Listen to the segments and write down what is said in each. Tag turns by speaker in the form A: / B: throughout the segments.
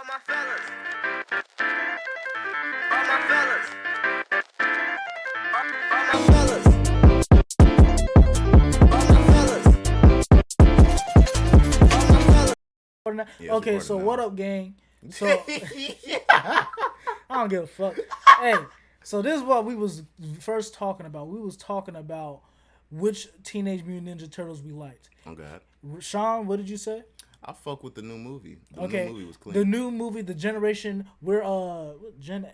A: my fellas. All my fellas. All my fellas. All my fellas. All my fellas.
B: Yeah,
C: Okay, so what up, gang? So I don't give a fuck. Hey, so this is what we was first talking about. We was talking about which Teenage Mutant Ninja Turtles we liked.
B: Oh God,
C: Sean, what did you say?
B: I fuck with the new movie. The
C: Okay,
B: new movie was clean.
C: the new movie, the generation we're Gen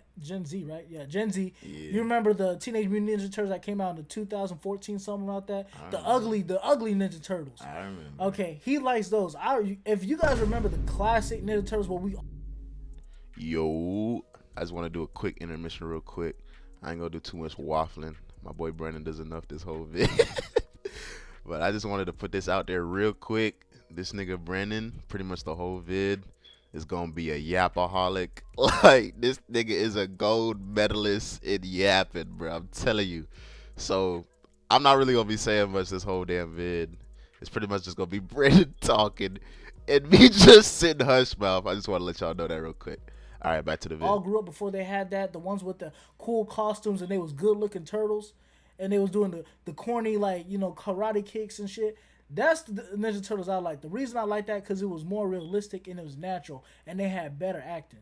C: Z, right? Yeah, Gen Z.
B: Yeah.
C: You remember the Teenage Mutant Ninja Turtles that came out in 2014, something like that? The
B: remember.
C: ugly Ninja Turtles.
B: I remember.
C: Okay, he likes those. If you guys remember the classic Ninja Turtles, what we
B: Yo, I just want to do a quick intermission real quick. I ain't gonna do too much waffling. My boy Brandon does enough this whole vid. But I just wanted to put this out there real quick. This nigga Brandon, pretty much the whole vid, is gonna be a yapaholic. Like, this nigga is a gold medalist in yapping, bro. I'm telling you. So, I'm not really gonna be saying much this whole damn vid. It's pretty much just gonna be Brandon talking and me just sitting hush mouth. I just want to let y'all know that real quick. All right, back to the vid.
C: all grew up before they had that. The ones with the cool costumes and they was good looking turtles, and they was doing the corny karate kicks and shit. That's the Ninja Turtles I like. The reason I like that because it was more realistic and it was natural, and they had better acting.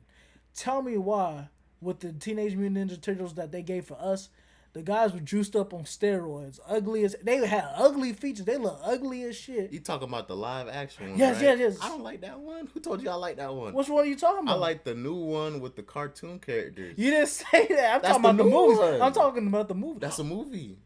C: Tell me why with the Teenage Mutant Ninja Turtles that they gave for us, the guys were juiced up on steroids, ugly as they had ugly features. They look ugly as shit.
B: You talking about the live action one,
C: Yes,
B: right?
C: yes.
B: I don't like that one. Who told you I like that one?
C: Which one are you talking
B: I
C: about?
B: like the new one with the cartoon characters.
C: You didn't say that. I'm
B: That's
C: talking about
B: the
C: the
B: new
C: movies.
B: one.
C: I'm talking about the movie.
B: That's a movie.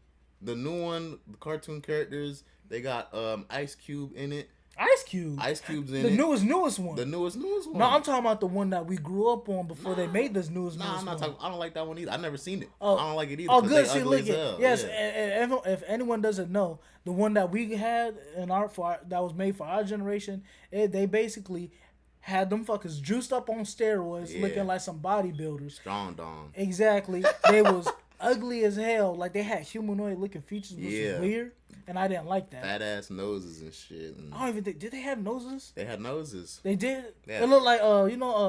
B: The new one, the cartoon characters, they got Ice Cube in it.
C: Ice Cube.
B: Ice Cube's in
C: The
B: it.
C: newest one.
B: The newest one.
C: No, I'm talking about the one that we grew up on before they made this newest
B: I'm not
C: one.
B: talking. I don't like that one either. I never seen it.
C: Oh.
B: I don't like it either.
C: Oh,
B: 'cause
C: good.
B: they
C: See,
B: ugly
C: look
B: as
C: at
B: hell.
C: yes.
B: Yeah.
C: And if anyone doesn't know, the one that we had in that was made for our generation, they basically had them fuckers juiced up on steroids,
B: Yeah.
C: looking like some bodybuilders.
B: Strong Dom.
C: Exactly. They was ugly as hell. Like they had humanoid looking features, which
B: Yeah.
C: was weird, and I didn't like that.
B: Fat ass noses and shit. And
C: I don't even think did they have noses?
B: they had noses.
C: They did.
B: Yeah.
C: It looked like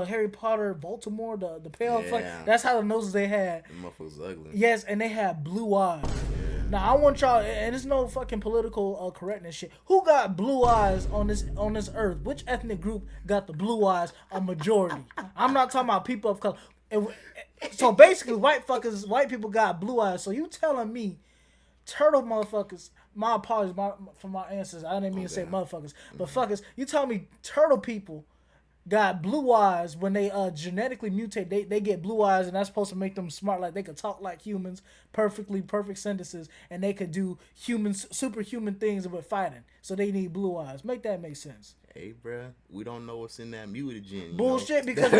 C: Harry Potter, Baltimore, the pale.
B: Yeah.
C: That's how the noses they had.
B: Them motherfuckers ugly.
C: Yes, and they had blue eyes. Now I want y'all, and it's no fucking political correctness shit. Who got blue eyes on this earth? Which ethnic group got the blue eyes? A majority. I'm not talking about people of color. So basically, white people got blue eyes. So you telling me, turtle motherfuckers? My apologies for my answers. I didn't mean to say motherfuckers, but fuckers. You tell me turtle people got blue eyes when they genetically mutate. They get blue eyes, and that's supposed to make them smart. Like they could talk like humans, perfect sentences, and they could do superhuman things with fighting. So they need blue eyes. Make that make sense.
B: Hey, bruh, we don't know what's in that mutagen.
C: Bullshit, because the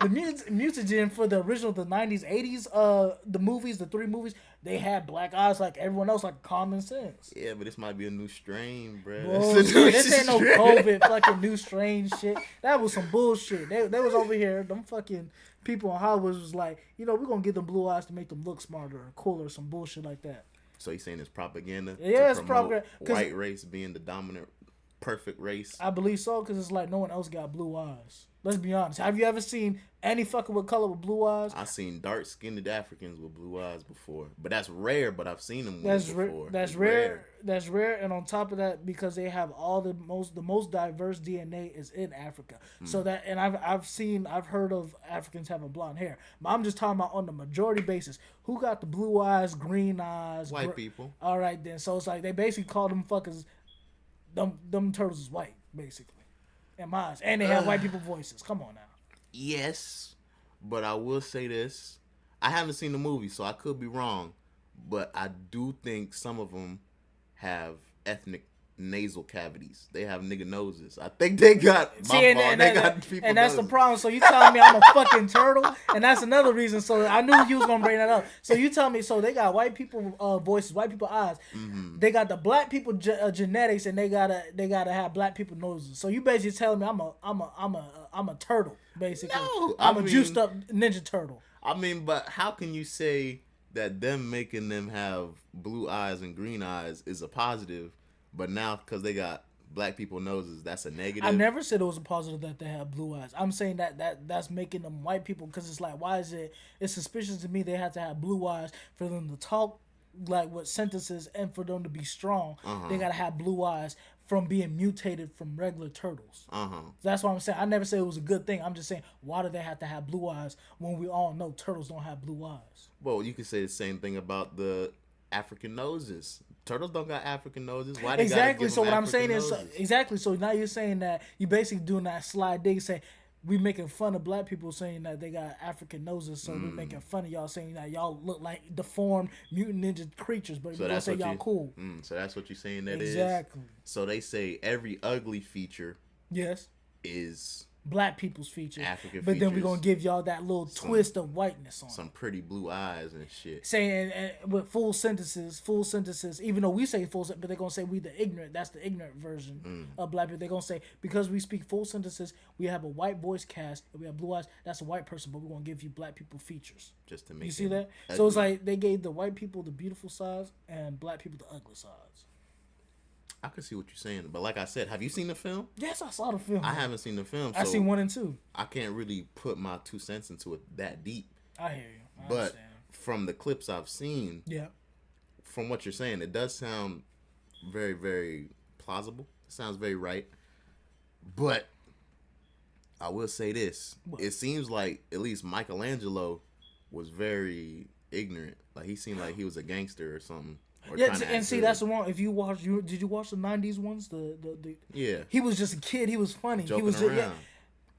C: mutagen for the original, the 90s, 80s, the movies, the three movies, they had black eyes like everyone else, like common sense.
B: Yeah, but this might be a new strain, bruh.
C: Bullshit. This ain't no COVID fucking new strange shit. That was some bullshit. They was over here, them fucking people in Hollywood was like, we're gonna give them blue eyes to make them look smarter or cooler, some bullshit like that.
B: So you saying it's propaganda?
C: Yeah,
B: to
C: it's
B: promote
C: propaganda, 'cause
B: white race being the dominant, perfect race.
C: I believe so, because it's like no one else got blue eyes. Let's be honest. Have you ever seen any fucking with color with blue eyes?
B: I've seen dark-skinned Africans with blue eyes before, but that's rare. But I've seen them with
C: That's
B: it before.
C: That's
B: It's
C: rare. That's rare. And on top of that, because they have all the most diverse DNA is in Africa. So that, and I've heard of Africans having blonde hair. But I'm just talking about on the majority basis. Who got the blue eyes, green eyes?
B: White people.
C: All right then. So it's like they basically call them fuckers. Them turtles is white, basically. In my eyes, and they have white people voices. Come on now.
B: Yes, but I will say this: I haven't seen the movie, so I could be wrong. But I do think some of them have ethnic nasal cavities. They have nigga noses. I think they got.
C: And that's the
B: noses.
C: problem. So you telling me I'm a fucking turtle, and that's another reason. So I knew you was gonna bring that up. So you tell me. So they got white people voices, white people eyes.
B: Mm-hmm.
C: They got the black people genetics, and they gotta have black people noses. So you basically telling me I'm a turtle. Basically,
B: No,
C: I'm a juiced up ninja turtle.
B: I mean, but how can you say that them making them have blue eyes and green eyes is a positive, but now because they got black people noses, that's a negative.
C: I never said it was a positive that they have blue eyes. I'm saying that's making them white people, because it's like, why is it? It's suspicious to me they have to have blue eyes for them to talk like with sentences, and for them to be strong. They gotta have blue eyes from being mutated from regular turtles. That's what I'm saying. I never said it was a good thing. I'm just saying, why do they have to have blue eyes when we all know turtles don't have blue eyes?
B: Well, you could say the same thing about the African noses. Turtles don't got African noses. Why they
C: Exactly.
B: gotta give
C: So
B: them
C: what I'm saying
B: African
C: is,
B: noses?
C: exactly. So now you're saying that you basically doing that slide dig, saying we making fun of black people saying that they got African noses, so we're making fun of y'all saying that y'all look like deformed mutant ninja creatures, but we gonna say y'all cool.
B: So that's what you're saying that is?
C: Exactly.
B: So they say every ugly feature
C: Yes.
B: is
C: Black people's features.
B: African
C: but then we're
B: features.
C: gonna give y'all that little twist of whiteness on it.
B: some pretty blue eyes and shit.
C: Saying and with full sentences, even though we say full, but they're gonna say we the ignorant. That's the ignorant version of black people. They're gonna say because we speak full sentences, we have a white voice cast, and we have blue eyes. That's a white person, but we're gonna give you black people features.
B: Just to make
C: You see
B: them
C: that? So it's
B: ugly.
C: like they gave the white people the beautiful sides and black people the ugly sides.
B: I can see what you're saying, but like I said, have you seen the film?
C: Yes, I saw the film.
B: I haven't seen the film, so
C: I seen 1 and 2.
B: I can't really put my 2 cents into it that deep.
C: I hear you. I
B: But
C: understand.
B: from the clips I've seen,
C: Yeah.
B: from what you're saying, it does sound very, very plausible. It sounds very right. But I will say this.
C: What?
B: It seems like at least Michelangelo was very ignorant. Like he seemed like he was a gangster or something. Or
C: Yeah,
B: trying to
C: and
B: act
C: see,
B: good.
C: that's the one. If you watch, did you watch the '90s ones?
B: Yeah.
C: He was just a kid. He was funny.
B: Joking
C: he was
B: around.
C: yeah.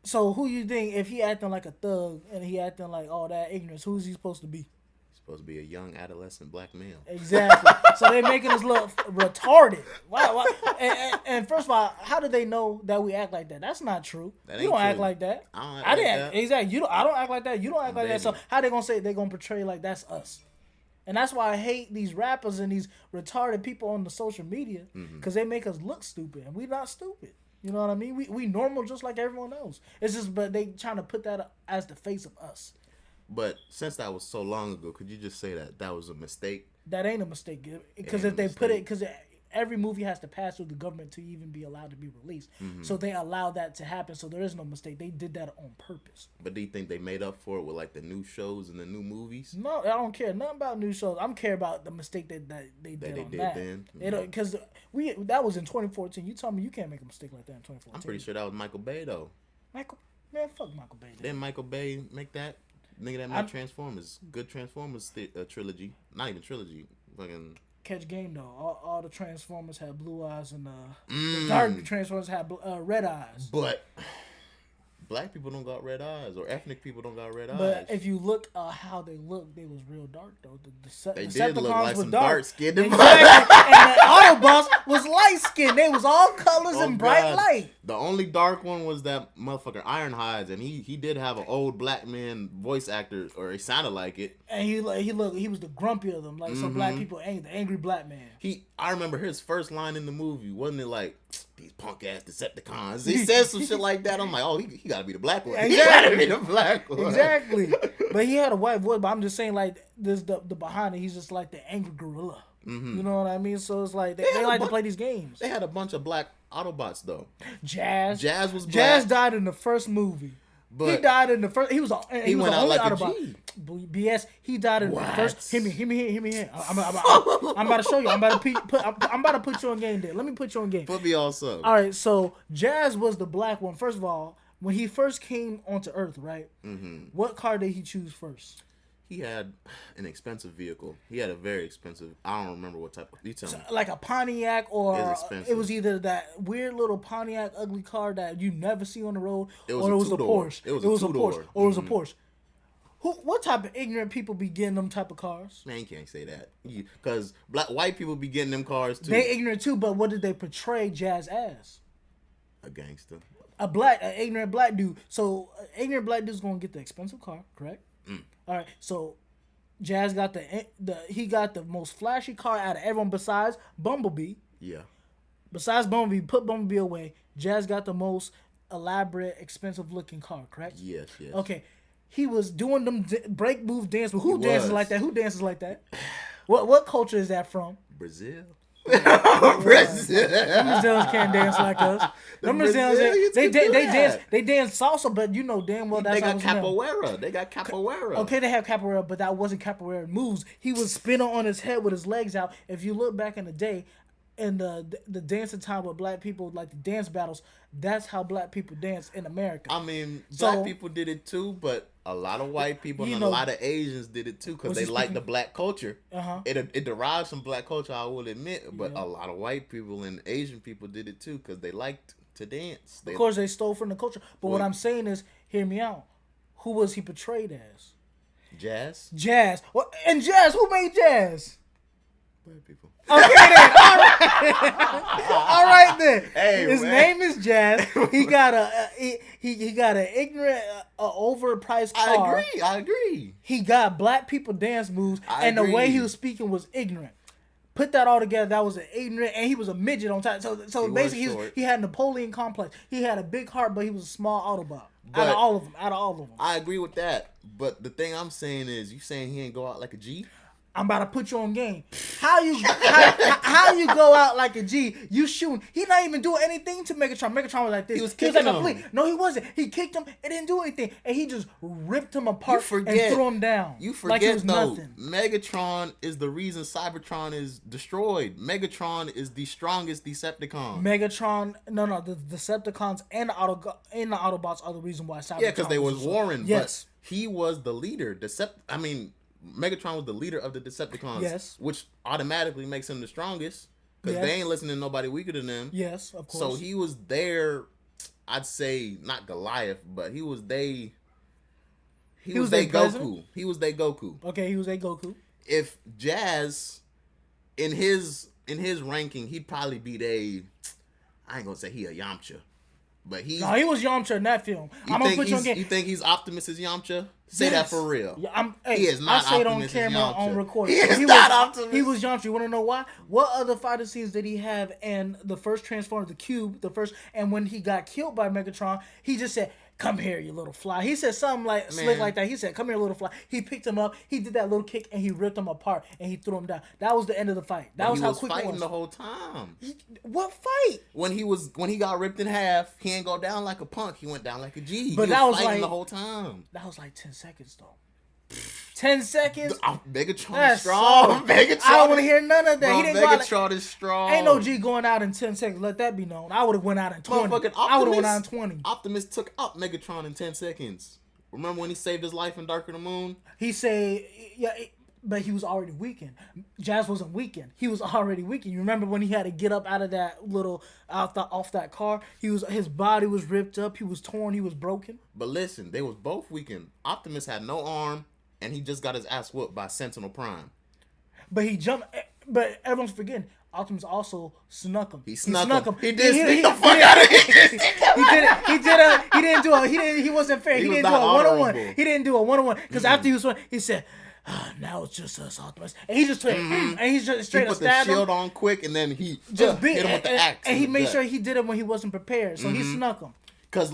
C: So who you think if he acting like a thug and he acting like all that ignorance? Who's he supposed to be?
B: He's supposed to be a young adolescent black male.
C: Exactly. So they making us look retarded. Why? And first of all, how do they know that we act like that? That's not true.
B: That
C: You
B: ain't
C: don't act
B: true.
C: like that.
B: I don't act
C: I
B: like
C: didn't
B: that.
C: exactly. You don't. I don't act like that. You don't act like that. So
B: Baby.
C: how they gonna say they gonna portray like that's us? And that's why I hate these rappers and these retarded people on the social media, because they make us look stupid, and we not stupid. You know what I mean? We normal just like everyone else. It's just, but they trying to put that as the face of us.
B: But since that was so long ago, could you just say that that was a mistake?
C: That ain't a mistake. Because
B: ain't
C: if
B: a
C: they put it,
B: mistake.
C: because every movie has to pass through the government to even be allowed to be released. So they allow that to happen. So there is no mistake. They did that on purpose.
B: But do you think they made up for it with like the new shows and the new movies?
C: No, I don't care nothing about new shows. I'm care about the mistake that they did
B: they
C: on
B: did
C: that.
B: then?
C: They don't, because that was in 2014. You tell me you can't make a mistake like that in 2014.
B: I'm pretty sure that was Michael Bay though.
C: Michael, man, fuck Michael Bay.
B: Didn't Michael Bay make that? Nigga that made Transformers. Good Transformers trilogy. Not even trilogy. Fucking
C: Catch game though. All the Transformers had blue eyes, and the dark Transformers had red eyes.
B: But black people don't got red eyes, or ethnic people don't got red
C: But
B: eyes.
C: if you look how they look, they was real dark though.
B: They
C: The
B: did look
C: Decepticons
B: like
C: were
B: some
C: dark.
B: dark-skinned
C: Exactly. And the Autobots was light skinned. They was all colors
B: Oh,
C: and bright
B: God.
C: light.
B: The only dark one was that motherfucker Ironhides, and he did have an old black man voice actor, or he sounded like it.
C: And he was the grumpy of them, like some black people, the angry black man.
B: I remember his first line in the movie, wasn't it like, these punk ass Decepticons? He said some shit like that. I'm like, oh, he gotta be the black one. He gotta be the black one.
C: Exactly. But he had a white voice, but I'm just saying, like, this the behind it, he's just like the angry gorilla. You know what I mean? So it's like they like to play these games.
B: They had a bunch of black Autobots though.
C: Jazz
B: Was black.
C: Jazz died in the first movie.
B: But
C: he died in the first. He was the
B: went out
C: only
B: like a
C: Autobot.
B: G.
C: BS. He died in
B: What?
C: the first. Hear me here. I'm about to show you. I'm about to put you on game there. Let me put you on game.
B: Put me also.
C: All right. So Jazz was the black one. First of all, when he first came onto Earth, right? What car did he choose first?
B: He had an expensive vehicle. He had a very expensive. I don't remember what type. You tell me.
C: Like a Pontiac, or
B: It's expensive.
C: it was either that weird little Pontiac ugly car that you never see on the road,
B: It was
C: or
B: a
C: it was a
B: two-door.
C: Porsche.
B: It was
C: a
B: a
C: Porsche,
B: two-door.
C: or it was a Porsche. What type of ignorant people be getting them type of cars?
B: Man, you can't say that. Because white people be getting them cars too.
C: They ignorant too, but what did they portray Jazz as?
B: A gangster.
C: An ignorant black dude. So, ignorant black dude's gonna get the expensive car, correct? All right. So, Jazz got he got the most flashy car out of everyone besides Bumblebee.
B: Yeah.
C: Besides Bumblebee, put Bumblebee away. Jazz got the most elaborate, expensive looking car, correct?
B: Yes.
C: Okay. He was doing them break move dance, but who
B: He
C: dances
B: was.
C: like that? Who dances like that? What culture is that from?
B: Brazil.
C: Them Brazilians can't dance like us. Them Brazilians,
D: Brazilians
C: they
D: can do
C: dance.
D: that.
C: They dance salsa, but you know damn well that's
D: They
C: not
D: got
C: what's in them.
D: capoeira. They got capoeira.
C: Okay, they have capoeira, but that wasn't capoeira moves. He was spinning on his head with his legs out. If you look back in the day, in the dancing time with black people, like the dance battles, that's how black people dance in America.
D: I mean,
C: So-
D: black people did it too, but a lot of white people
C: You
D: and
C: know-
D: a lot of Asians did it too because
C: Was
D: they
C: he
D: like the
C: speaking-
D: black culture.
C: Uh-huh.
D: It derives from black culture, I will admit, but
C: Yeah.
D: a lot of white people and Asian people did it too because they liked to dance. They,
C: Of course, they stole from the culture. But what
D: Well-
C: I'm saying is, hear me out. Who was he portrayed as?
D: jazz,
C: Jazz. Well, and Jazz, who made Jazz?
D: black people.
C: Okay then. All right. All right then.
D: Hey,
C: His
D: man.
C: name is Jazz. He got he got an ignorant, overpriced car.
D: I agree.
C: He got black people dance moves,
D: I
C: and the way he
D: agree.
C: was speaking was ignorant. Put that all together, that was an ignorant, and he was a midget on top. So
D: He was
C: basically,
D: short.
C: he had Napoleon complex. He had a big heart, but he was a small Autobot. Out
D: But-
C: of all of them, out of all of them.
D: I agree with that, but the thing I'm saying is, you saying he ain't go out like a G?
C: I'm about to put you on game. How you go out like a G? You shooting? He not even doing anything to Megatron. Megatron was like this.
D: He was
C: like
D: kicking
C: a
D: him.
C: flea. No, he wasn't. He kicked him. It didn't do anything, and he just ripped him apart
D: You forget.
C: and threw him down.
D: You
C: like it
D: forget
C: was
D: though,
C: nothing.
D: Megatron is the reason Cybertron is destroyed. Megatron is the strongest Decepticon.
C: Megatron, no, the Decepticons and the Autobots are the reason why Cybertron.
D: Yeah, because they was
C: destroyed.
D: warring.
C: Yes,
D: But he was the leader. Megatron was the leader of the Decepticons.
C: Yes.
D: Which automatically makes him the strongest. Because
C: Yes.
D: they ain't listening to nobody weaker than them.
C: yes, of course.
D: So he was there, I'd say, not Goliath, but he was they. He was
C: their
D: they Goku.
C: president?
D: He was they Goku.
C: Okay, he was a Goku.
D: If Jazz, in his ranking, he'd probably be I ain't gonna say he a Yamcha, but he's.
C: No, he was Yamcha in that film.
D: You
C: I'm gonna
D: think
C: put you on
D: he's-
C: game.
D: You think he's Optimus as Yamcha? Say that
C: Yes.
D: for real.
C: Yeah, hey,
D: He is not
C: I say it on
D: Optimus as
C: camera
D: Yamcha.
C: on recording.
D: He is
C: was,
D: not Optimus.
C: He was Yamcha. You want to know why? What other fighter scenes did he have in the first Transformers, the Cube, and when he got killed by Megatron, he just said, "Come here, you little fly." He said something like slick
D: Man.
C: like that. He said, "Come here, little fly." He picked him up. He did that little kick and he ripped him apart and he threw him down. That was the end of the fight. That was
D: he
C: how
D: was
C: quick it
D: fighting
C: was.
D: the whole time.
C: What fight?
D: When he got ripped in half, he ain't go down like a punk. He went down like a G.
C: But
D: he
C: that was
D: fighting
C: like-
D: the whole time.
C: That was like 10 seconds though. 10 seconds.
D: Megatron
C: That's
D: is strong.
C: soft.
D: Megatron.
C: I don't want to hear none of that.
D: Bro,
C: He didn't go out like,
D: Megatron is strong.
C: ain't no G going out in 10 seconds. Let that be known. I would have went out in 20.
D: Motherfucking
C: I would have went
D: Optimus.
C: out in 20.
D: Optimus took out Megatron in 10 seconds. Remember when he saved his life in Dark of the Moon?
C: He said, yeah, but he was already weakened. Jazz wasn't weakened. He was already weakened. You remember when he had to get up out of that little, off that car? His body was ripped up. He was torn. He was broken.
D: But listen, they was both weakened. Optimus had no arm, and he just got his ass whooped by Sentinel Prime.
C: But he jumped. But everyone's forgetting. Optimus also snuck him.
D: He snuck him. He did
C: He-
D: sneak
C: he-
D: the fuck out of here.
C: He wasn't fair.
D: He
C: He
D: was
C: didn't do
D: not
C: a one-on-one.
D: honorable.
C: He didn't do a one-on-one. Because after he was he said, now it's just us, Optimus. And he just went, and he just
D: He
C: straight up
D: put the
C: stabbed
D: shield
C: him.
D: on quick, and then he
C: Just beat
D: hit him with the
C: and,
D: axe.
C: and he made sure he did it when he wasn't prepared. So he snuck him.
D: Because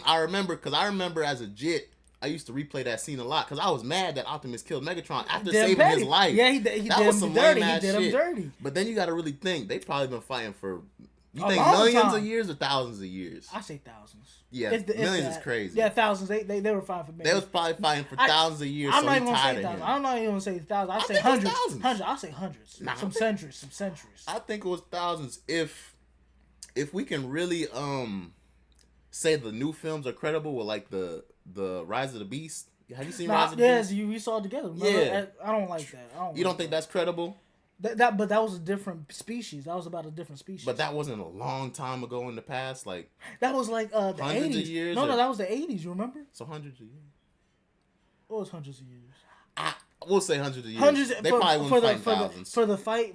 D: I remember as a jit, I used to replay that scene a lot because I was mad that Optimus killed Megatron after
C: Did him
D: saving his
C: petty.
D: life.
C: Yeah, he
D: that
C: did
D: was
C: him
D: some
C: dirty.
D: lame-ass
C: He did him
D: shit.
C: dirty.
D: But then you got to really think they probably been fighting for
C: A
D: think
C: long
D: millions
C: time.
D: of years or thousands of years.
C: I say thousands.
D: Yeah,
C: If
D: millions is
C: that.
D: crazy.
C: Yeah, thousands. They were fine for me.
D: They was probably fighting for thousands of years.
C: I'm
D: so
C: not
D: he
C: even gonna
D: tired
C: say
D: of
C: thousands.
D: him.
C: I'm not even gonna say thousands. I say
D: think it was
C: hundreds.
D: thousands.
C: Hundreds. I'll say hundreds.
D: Nah, I
C: some
D: think-
C: centuries. Some centuries.
D: I think it was thousands. If we can really say the new films are credible with like the Rise of the Beast. Have you seen Rise of the
C: Yes,
D: Beast?
C: we saw it together. Remember?
D: Yeah.
C: I don't like that.
D: You don't think that's credible?
C: but that was a different species. That was about a different species.
D: But that wasn't a long time ago in the past. Like
C: that was like the
D: Hundreds of
C: 80s.
D: years
C: No,
D: or-
C: that was the 80s. You remember?
D: so hundreds of years.
C: What was hundreds of years?
D: We'll say hundreds of years.
C: Hundreds.
D: They probably wouldn't fight thousands
C: for the fight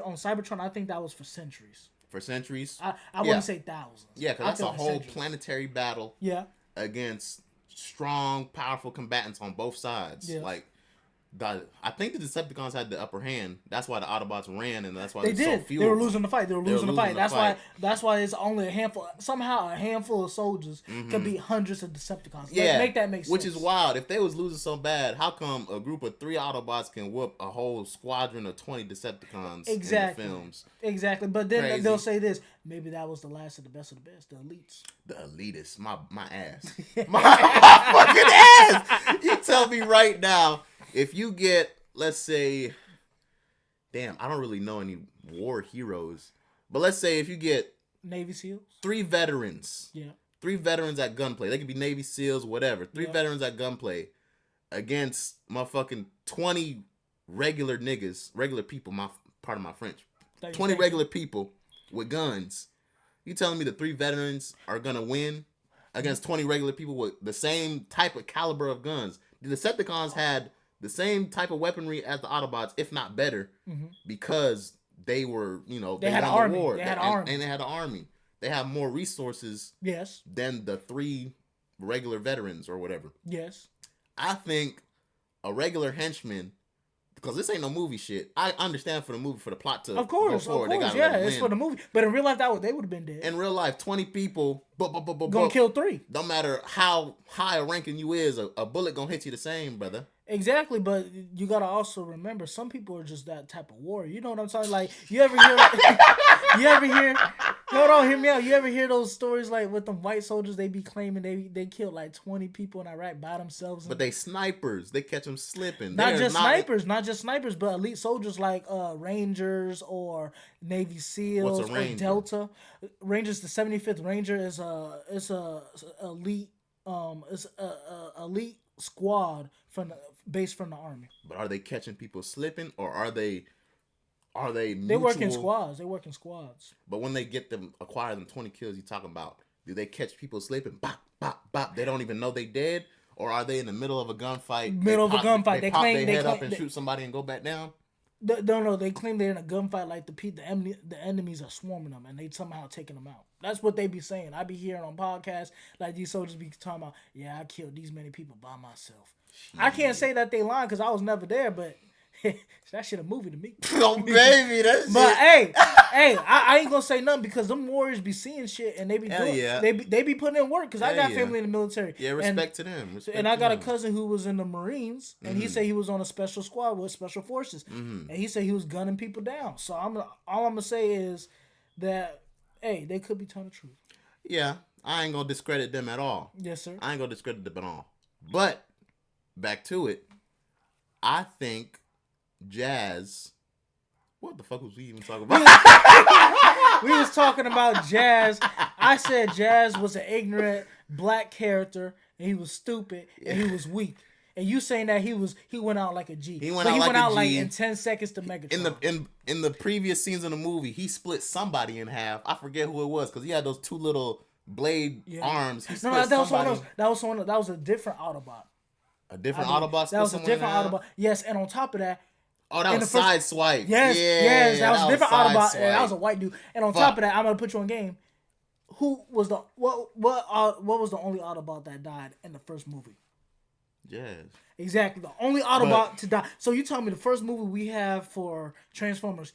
C: on Cybertron. I think that was for centuries.
D: for centuries.
C: I
D: Yeah.
C: wouldn't say thousands.
D: Yeah, because
C: I
D: that's a
C: feel like
D: whole
C: centuries.
D: planetary battle
C: Yeah.
D: against strong, powerful combatants on both sides.
C: Yeah.
D: Like I think the Decepticons had the upper hand. That's why the Autobots ran, and that's why
C: They
D: there's
C: did.
D: so few.
C: They were
D: of them.
C: losing the fight. They were losing the fight.
D: the fight.
C: That's why it's only a handful. Somehow a handful of soldiers could beat hundreds of Decepticons.
D: Yeah,
C: Make that make sense.
D: Which is wild. If they was losing so bad, how come a group of 3 Autobots can whoop a whole squadron of 20 Decepticons
C: Exactly.
D: in the films?
C: Exactly. But then
D: Crazy.
C: they'll say this. Maybe that was the last of the best, the elites.
D: The elitists, my ass, my fucking ass. You tell me right now, if you get, let's say, damn, I don't really know any war heroes, but let's say if you get
C: Navy SEALs.
D: 3 veterans,
C: Yeah.
D: 3 veterans at gunplay, they could be Navy SEALs, whatever. 3
C: Yeah.
D: veterans at gunplay against motherfucking 20 regular niggas, regular people. Part of my French. 20 regular people with guns. You telling me the 3 veterans are gonna win against 20 regular people with the same type of caliber of guns? The Decepticons had the same type of weaponry as the Autobots, if not better, because they were, they
C: had
D: won
C: an army.
D: the war.
C: They had an army.
D: And they had an army. They have more resources
C: Yes.
D: than the 3 regular veterans or whatever.
C: Yes.
D: I think a regular henchman, because this ain't no movie shit. I understand for the movie, for the plot to
C: Of course.
D: go forward.
C: Of
D: They
C: course.
D: gotta
C: Yeah.
D: let it
C: It's
D: win.
C: for the movie. But in real life, they would have been dead.
D: In real life, 20 people,
C: Gonna kill 3.
D: no matter how high a ranking you is, a bullet gonna hit you the same, brother.
C: Exactly, but you gotta also remember some people are just that type of warrior. You know what I'm saying? Like you ever hear hold on, hear me out. You ever hear those stories like with them white soldiers? They be claiming they killed like 20 people in Iraq by themselves.
D: But they snipers. They catch them slipping.
C: not
D: They're
C: just snipers, but elite soldiers like Rangers or Navy SEAls
D: What's a
C: or
D: Ranger?
C: Delta. Rangers, the 75th Ranger is elite elite squad based from the army.
D: But are they catching people slipping, or are they
C: They work in
D: mutual?
C: squads.
D: But when they acquire them 20 kills, you talking about? Do they catch people slipping? Bop, bop, bop. They don't even know they dead, or are they in the middle of a gunfight? They pop their head up and shoot somebody and go back down.
C: No, they claim they're in a gunfight like the enemies are swarming them and they somehow taking them out. That's what they be saying. I be hearing on podcasts like these soldiers be talking about, yeah, I killed these many people by myself. I can't say that they lying because I was never there, but that shit a movie to me.
D: Oh baby, that's
C: But hey, I ain't gonna say nothing because them warriors be seeing shit and they be
D: Hell
C: doing,
D: yeah.
C: they be putting in work because I
D: Hell
C: got
D: yeah.
C: family in the military.
D: Yeah, respect to them. Respect
C: And I
D: to
C: got a
D: them.
C: cousin who was in the Marines, and he said he was on a special squad with special forces, and he said he was gunning people down. So all I'm gonna say is that hey, they could be telling the truth.
D: Yeah, I ain't gonna discredit them at all.
C: Yes, sir.
D: I ain't gonna discredit them at all. But back to it, I think Jazz. What the fuck was we even talking about?
C: We was talking about Jazz. I said Jazz was an ignorant black character, and he was stupid, and he was weak. And you saying that he went out like a G.
D: He went out like a G.
C: in 10 seconds to Megatron.
D: In the previous scenes in the movie, he split somebody in half. I forget who it was because he had those 2 little blade arms. He split
C: that was
D: somebody.
C: that was a different Autobot.
D: A different
C: I mean,
D: Autobot.
C: That was a
D: split someone in
C: different
D: half?
C: Autobot. Yes, and on top of that,
D: Oh, that
C: in
D: was
C: the first-
D: Sideswipe.
C: yes, that was a different Autobot.
D: Sideswipe.
C: And that was a white dude. And on top of that, I'm gonna put you on game. Who was the what was the only Autobot that died in the first movie?
D: Jazz.
C: Exactly, the only Autobot to die. So you tell me the first movie we have for Transformers,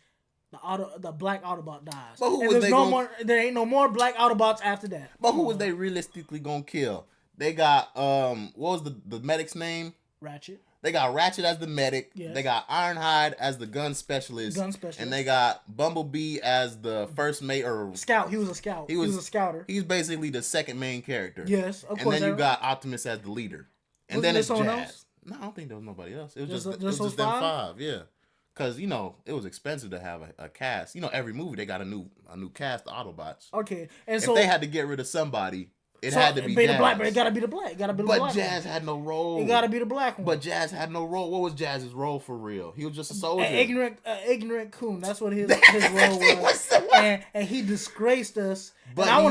C: the black Autobot dies.
D: But who
C: and
D: was
C: there's
D: they
C: no
D: gonna-
C: more. There ain't no more black Autobots after that.
D: But who was they realistically gonna kill? They got what was the medic's name?
C: Ratchet.
D: They got Ratchet as the medic.
C: Yes.
D: They got Ironhide as the gun specialist. And they got Bumblebee as the first mate or
C: Scout. He was a scout. He was a scouter.
D: He's basically the second main character.
C: Yes, of
D: and
C: course.
D: then you got Optimus as the leader. And
C: Wasn't
D: then
C: there
D: it's
C: someone
D: Jazz.
C: else?
D: No, I don't think there was nobody else. It was
C: Just
D: just
C: those
D: them
C: five?
D: 5, yeah. Because it was expensive to have a cast. Every movie they got a new cast of Autobots.
C: Okay, and
D: If
C: so
D: they had to get rid of somebody, it had to be
C: the
D: Jazz.
C: black, but it gotta be the black. It gotta be the black.
D: But Jazz had no role.
C: It gotta be the black one.
D: But Jazz had no role. What was Jazz's role for real? He was just a soldier.
C: An ignorant coon. That's what his role was. And he disgraced us.
D: But
C: and I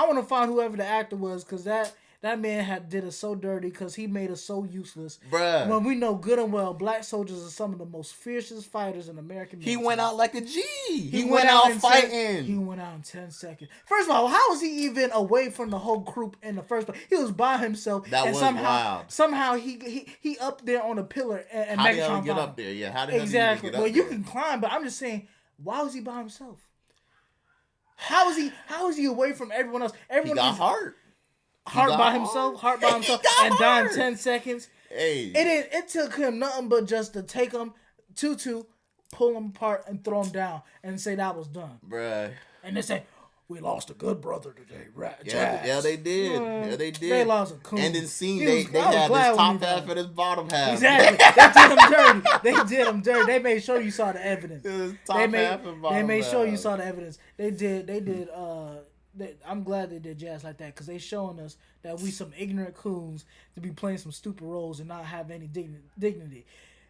C: want to find whoever the actor was because that That man did us so dirty because he made us so useless.
D: Bruh.
C: When we know good and well, black soldiers are some of the most fiercest fighters in American military.
D: He went out like a G. He
C: went
D: went out
C: in
D: fighting.
C: He went out in 10 seconds. First of all, how was he even away from the whole group in the first place? He was by himself.
D: That
C: and
D: was
C: somehow,
D: wild.
C: he up there on a pillar and
D: How the hell
C: Megatron
D: he get
C: found
D: up
C: him.
D: there? Yeah, how the hell
C: Exactly.
D: did he get
C: Well,
D: up
C: you
D: there?
C: can climb, but I'm just saying, why was he by himself? How is he away from everyone else?
D: He
C: Everyone
D: got
C: else
D: heart.
C: heart
D: got
C: by
D: heart.
C: himself, heart by himself,
D: got
C: and died in
D: heart.
C: 10 seconds.
D: Hey.
C: It took him nothing but just to take him, pull him apart and throw him down and say that was done.
D: Bruh.
C: And they say, we lost a good brother today, right?
D: Yeah, they did. Yeah, they did.
C: They lost a coon.
D: And then scene,
C: He
D: they
C: was- I was
D: had
C: glad
D: this
C: when
D: top
C: he died.
D: half and this bottom half.
C: Exactly. They did him dirty. They did him dirty. They made sure you saw the evidence.
D: It was top
C: They made,
D: half and bottom
C: they made sure you
D: half.
C: saw the evidence. They did. I'm glad they did jazz like that because they showing us that we some ignorant coons to be playing some stupid roles and not have any dignity.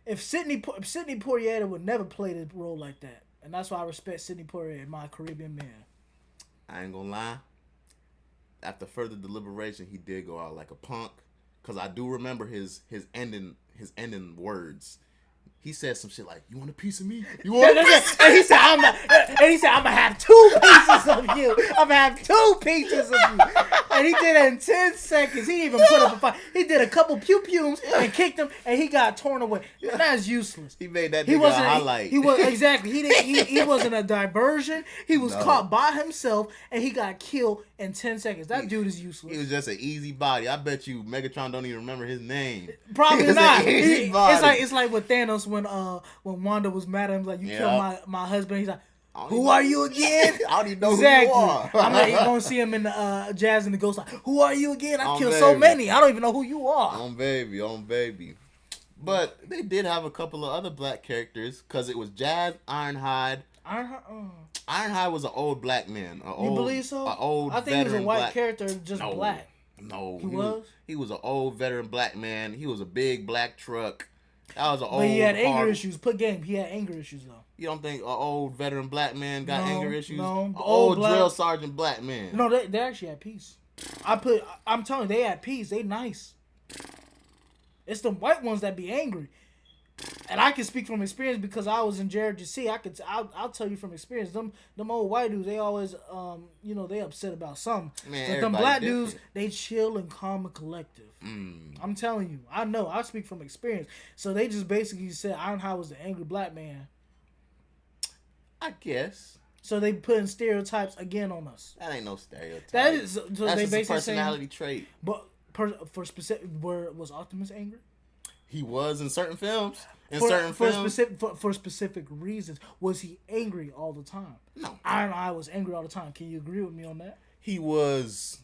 C: If Sidney Poitier would never play the role like that, and that's why I respect Sidney Poitier, my Caribbean man.
D: I ain't gonna lie. After further deliberation, he did go out like a punk. Cause I do remember his ending words. He said some shit like, "You want a piece of me? You want a piece?"
C: And he said, "I'm gonna have 2 pieces of you. I'm gonna have 2 pieces of you." And he did it in 10 seconds. He didn't even put up a fight. He did a couple pew-pews and kicked him, and he got torn away. That's useless.
D: He made that
C: He
D: nigga a
C: wasn't
D: highlight.
C: He was exactly. He wasn't a diversion. He was caught by himself, and he got killed in 10 seconds. That dude is useless.
D: He was just an easy body. I bet you Megatron don't even remember his name.
C: Probably
D: He was
C: not.
D: an easy body.
C: It's like with Thanos when Wanda was mad at him, like, you
D: Yeah.
C: killed my husband. He's like,
D: don't
C: who
D: even-
C: are you again?
D: I don't even know
C: Exactly.
D: who you are.
C: I'm like, you're gonna see him in the Jazz and the Ghost. Like, who are you again? I
D: On
C: killed so
D: baby.
C: many. I don't even know who you are.
D: On baby. But they did have a couple of other black characters because it was Jazz, Ironhide. Ironhide was an old black man.
C: You believe so?
D: An old
C: I think he was a
D: veteran
C: white
D: black.
C: character, just
D: No.
C: black.
D: No,
C: He was?
D: He was an old veteran black man. He was a big black truck. That was an old.
C: But he had anger
D: hard-
C: issues. Put game. He had anger issues though.
D: You don't think an old veteran black man got
C: No,
D: anger issues?
C: no.
D: An
C: Old
D: old
C: black-
D: drill sergeant black man.
C: No, they actually had peace. I'm telling you, they had peace. They nice. It's the white ones that be angry. And I can speak from experience because I was in JRGC. I'll tell you from experience. Them old white dudes, they always they upset about something.
D: Man,
C: But them
D: everybody
C: black
D: different.
C: dudes, they chill and calm and collective. I'm telling you, I know. I speak from experience. So they just basically said Ironhide was the angry black man.
D: I guess
C: So they putting stereotypes again on us.
D: that ain't no stereotype.
C: That is so
D: That's
C: they
D: just a
C: basically
D: personality trait.
C: saying, but for specific, was Optimus angry?
D: He was in certain films.
C: For specific reasons, was he angry all the time?
D: No.
C: I was angry all the time. Can you agree with me on that?
D: He was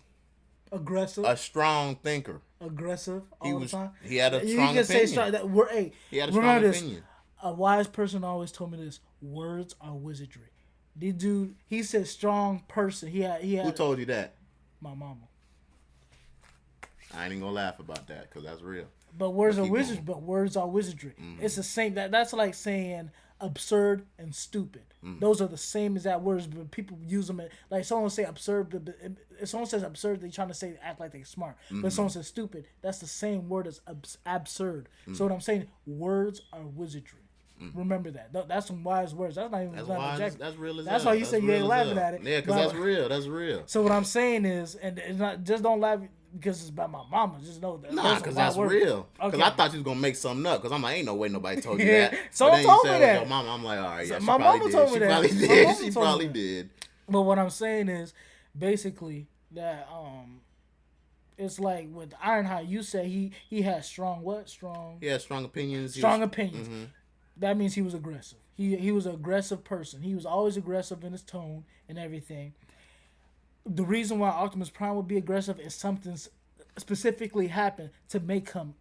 C: Aggressive,
D: a strong thinker.
C: Aggressive all
D: He
C: the
D: was.
C: time.
D: He had a
C: You
D: strong
C: can say
D: opinion.
C: strong, that we're hey.
D: He had a strong
C: Remember this.
D: opinion.
C: A wise person always told me this: words are wizardry. The dude, he said strong person. He had
D: Who told you that?
C: my mama.
D: I ain't even gonna laugh about that because that's real.
C: But words are
D: keep
C: wizardry.
D: going.
C: But words are wizardry. It's the same. That's like saying absurd and stupid. Those are the same exact words, but people use them. Like someone say absurd, but if someone says absurd, they trying to say act like they're smart. But if someone says stupid, that's the same word as absurd. So what I'm saying, words are wizardry. Remember that. That's some wise words. That's not even.
D: That's
C: not
D: wise.
C: objective.
D: That's real as
C: That's
D: hell.
C: why you say you
D: real
C: ain't
D: as
C: laughing
D: hell.
C: at it.
D: Yeah, because
C: But-
D: that's real. That's real.
C: So what I'm saying is, and it's not just don't laugh because it's about my mama. Just know that.
D: Nah,
C: those are
D: because
C: wise
D: that's
C: words.
D: real. Because
C: Okay.
D: I thought you was gonna make something up. Because I'm like, ain't no way nobody told you
C: Yeah.
D: that.
C: Someone
D: But then
C: told
D: you said
C: me
D: it was
C: that.
D: your mama. I'm like, all right, yeah, she
C: My
D: probably
C: mama
D: did.
C: told me
D: She
C: that.
D: probably
C: My
D: did.
C: mama
D: She
C: told me
D: probably
C: that.
D: did.
C: But what I'm saying is basically that it's like with Ironhide, you said he had strong what? Strong
D: He had strong opinions. He
C: strong
D: was-
C: opinions.
D: Mhm.
C: That means he was aggressive. He was an aggressive person. He was always aggressive in his tone and everything. The reason why Optimus Prime would be aggressive is something specifically happened to make him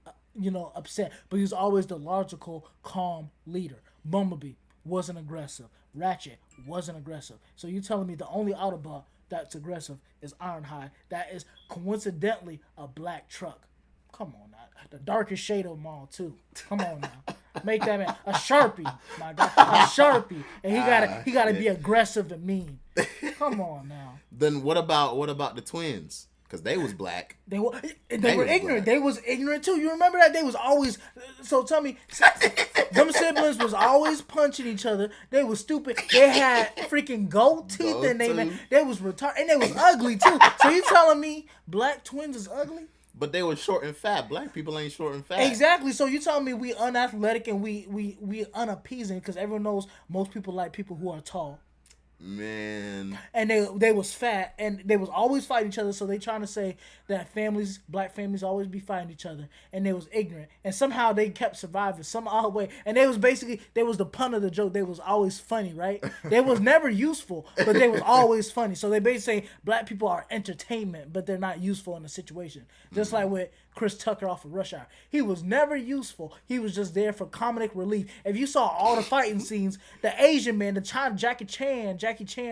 C: upset. But he was always the logical, calm leader. Bumblebee wasn't aggressive. Ratchet wasn't aggressive. So you telling me the only Autobot that's aggressive is Ironhide. That is coincidentally a black truck. Come on now. The darkest shade of them all too. Come on now. Make that man a Sharpie, my God. A Sharpie. And he gotta be aggressive and mean. Come on now.
D: Then what about the twins? Because they was black.
C: They were
D: They
C: were
D: was
C: ignorant.
D: black.
C: They was ignorant too. You remember that? They was always. So tell me, them siblings was always punching each other. They was stupid. They had freaking gold teeth
D: Gold
C: and they
D: tooth.
C: they was retarded and they was ugly too. So you telling me black twins is ugly?
D: But they were short and fat. Black people ain't short and fat.
C: Exactly. So you telling me we unathletic and we unappeasing because everyone knows most people like people who are tall.
D: Man.
C: And they was fat and they was always fighting each other, so they trying to say that black families always be fighting each other, and they was ignorant, and somehow they kept surviving some odd way, and they was the pun of the joke. They was always funny, right? They was never useful, but they was always funny. So they basically say black people are entertainment, but they're not useful in the situation. Just like with Chris Tucker off of Rush Hour, he was never useful. He was just there for comedic relief. If you saw all the fighting scenes, the Asian man, Jackie Chan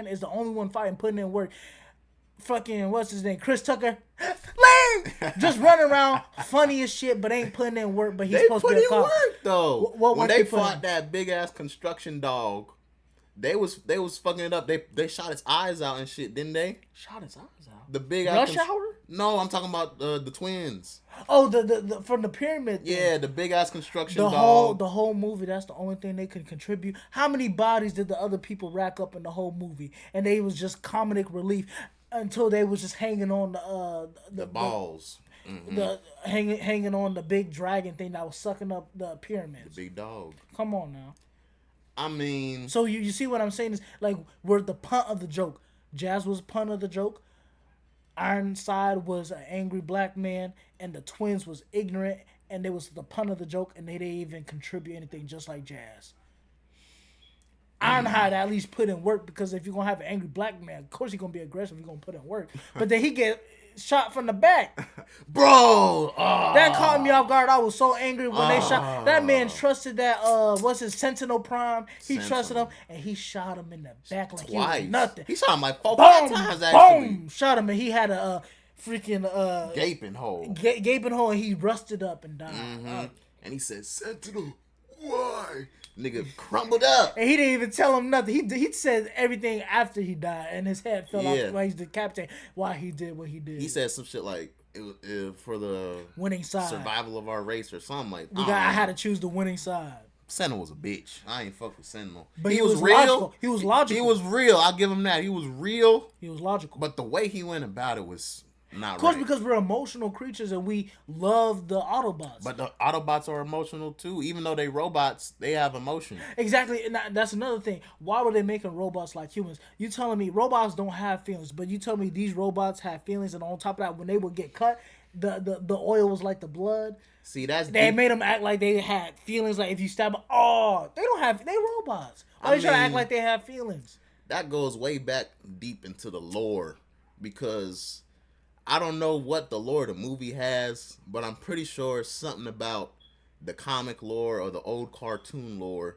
C: is the only one fighting, putting in work. Fucking what's his name? Chris Tucker, lame, just running around, funny as shit, but ain't putting in work. But he's
D: They
C: supposed to
D: put
C: be a
D: in
C: cop.
D: work though.
C: What
D: when
C: work
D: they
C: they put
D: fought
C: in?
D: that big ass construction dog, they was fucking it up. They shot his eyes out and shit, didn't they?
C: Shot his eyes out.
D: The big
C: Rush
D: ass
C: Hour?
D: No, I'm talking about the twins.
C: Oh, the from the pyramid thing.
D: Yeah, the big ass construction
C: The
D: dog.
C: whole movie, that's the only thing they could contribute. How many bodies did the other people rack up in the whole movie? And they was just comedic relief until they was just hanging on
D: the balls.
C: hanging on the big dragon thing that was sucking up the pyramids.
D: The big dog.
C: Come on now.
D: I mean,
C: So you see what I'm saying is like we're the punt of the joke. Jazz was punt of the joke. Ironside was an angry black man, and the twins was ignorant, and they was the punt of the joke, and they didn't even contribute anything, just like Jazz. Ironhide at least put in work, because if you're gonna have an angry black man, of course he's gonna be aggressive. He's gonna put in work, but then he get shot from the back.
D: bro,
C: That caught me off guard. I was so angry when they shot. That man trusted that what's his Sentinel Prime. He trusted him, and he shot him in the back like he
D: twice.
C: was nothing.
D: He shot him like 4
C: Boom,
D: times actually.
C: boom, shot him, and he had a freaking
D: Gaping hole.
C: gaping hole, and he rusted up and died.
D: And he said, Sentinel, why? Nigga crumbled up.
C: And he didn't even tell him nothing. He said everything after he died, and his head fell off while he's decapitated. Why he did what he did.
D: He said some shit like, it was for the
C: winning side.
D: survival of our race or something like that.
C: I had to choose the winning side.
D: Sentinel was a bitch. I ain't fuck with Sentinel.
C: But he was logical. He was logical.
D: He was real. I'll give him that. He was real.
C: He was logical.
D: But the way he went about it was not
C: Of course,
D: right.
C: because we're emotional creatures and we love the Autobots.
D: But the Autobots are emotional too. Even though they robots, they have emotion.
C: Exactly, and that's another thing. Why were they making robots like humans? You telling me robots don't have feelings, but you tell me these robots have feelings, and on top of that, when they would get cut, the oil was like the blood.
D: See, that's
C: They
D: deep.
C: made them act like they had feelings. Like if you stab them, they don't have. They robots. Why they trying to act like they have feelings?
D: That goes way back deep into the lore, because I don't know what the lore the movie has, but I'm pretty sure it's something about the comic lore or the old cartoon lore.